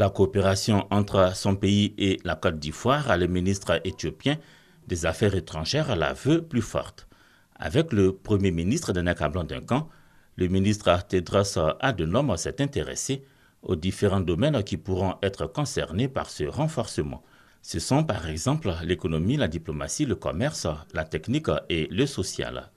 La coopération entre son pays et la Côte d'Ivoire, le ministre éthiopien des Affaires étrangères la veut plus forte. Avec le Premier ministre de Nek-Ablan-Duncan, le ministre Tedros Adhanom s'est intéressé aux différents domaines qui pourront être concernés par ce renforcement. Ce sont par exemple l'économie, la diplomatie, le commerce, la technique et le social.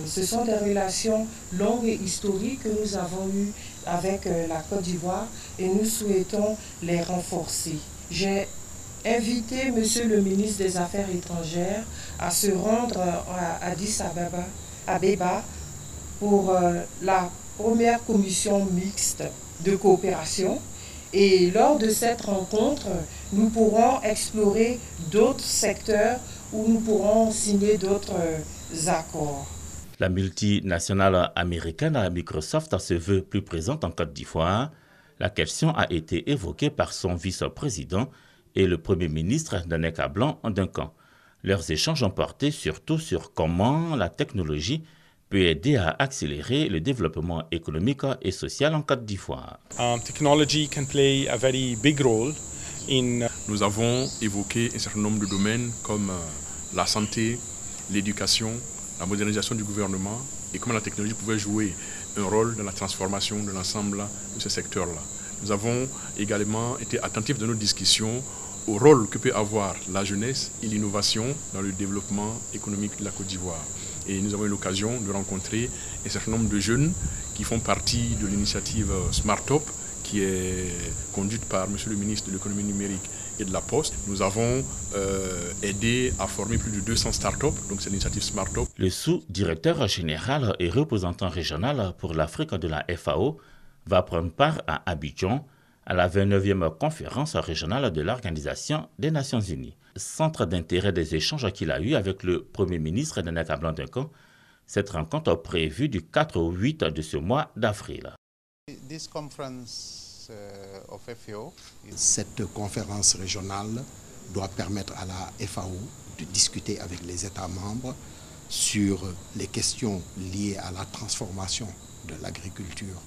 Ce sont des relations longues et historiques que nous avons eues avec la Côte d'Ivoire et nous souhaitons les renforcer. J'ai invité Monsieur le ministre des Affaires étrangères à se rendre à Addis Abeba pour la première commission mixte de coopération. Et lors de cette rencontre, nous pourrons explorer d'autres secteurs où nous pourrons signer d'autres accords. La multinationale américaine Microsoft se veut plus présente en Côte d'Ivoire. La question a été évoquée par son vice-président et le Premier ministre de Nek-Ablan-Duncan. Leurs échanges ont porté surtout sur comment la technologie peut aider à accélérer le développement économique et social en Côte d'Ivoire. Nous avons évoqué un certain nombre de domaines comme la santé, l'éducation, la modernisation du gouvernement et comment la technologie pouvait jouer un rôle dans la transformation de l'ensemble de ces secteurs-là. Nous avons également été attentifs dans nos discussions au rôle que peut avoir la jeunesse et l'innovation dans le développement économique de la Côte d'Ivoire. Et nous avons eu l'occasion de rencontrer un certain nombre de jeunes qui font partie de l'initiative SmartUp, qui est conduite par M. le ministre de l'économie numérique et de la Poste. Nous avons aidé à former plus de 200 startups, donc c'est l'initiative SmartUp. Le sous-directeur général et représentant régional pour l'Afrique de la FAO va prendre part à Abidjan à la 29e conférence régionale de l'Organisation des Nations Unies. Centre d'intérêt des échanges qu'il a eu avec le Premier ministre de Nek-Ablan-Duncan, cette rencontre prévue du 4 au 8 de ce mois d'avril. Cette conférence régionale doit permettre à la FAO de discuter avec les États membres sur les questions liées à la transformation de l'agriculture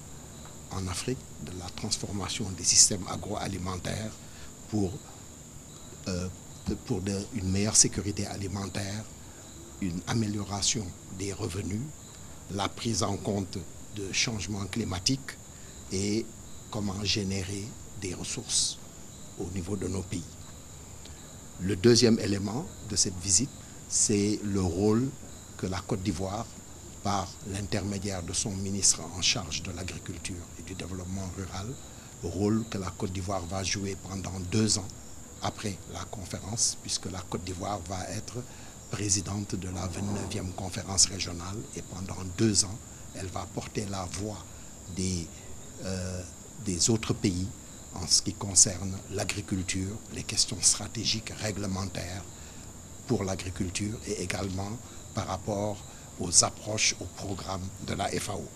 en Afrique, de la transformation des systèmes agroalimentaires pour une meilleure sécurité alimentaire, une amélioration des revenus, la prise en compte de changements climatiques et comment générer des ressources au niveau de nos pays. Le deuxième élément de cette visite, c'est le rôle que la Côte d'Ivoire, par l'intermédiaire de son ministre en charge de l'agriculture et du développement rural, le rôle que la Côte d'Ivoire va jouer pendant 2 ans après la conférence, puisque la Côte d'Ivoire va être présidente de la 29e conférence régionale et pendant 2 ans, elle va porter la voix des autres pays en ce qui concerne l'agriculture, les questions stratégiques réglementaires pour l'agriculture et également par rapport aux approches, aux programmes de la FAO.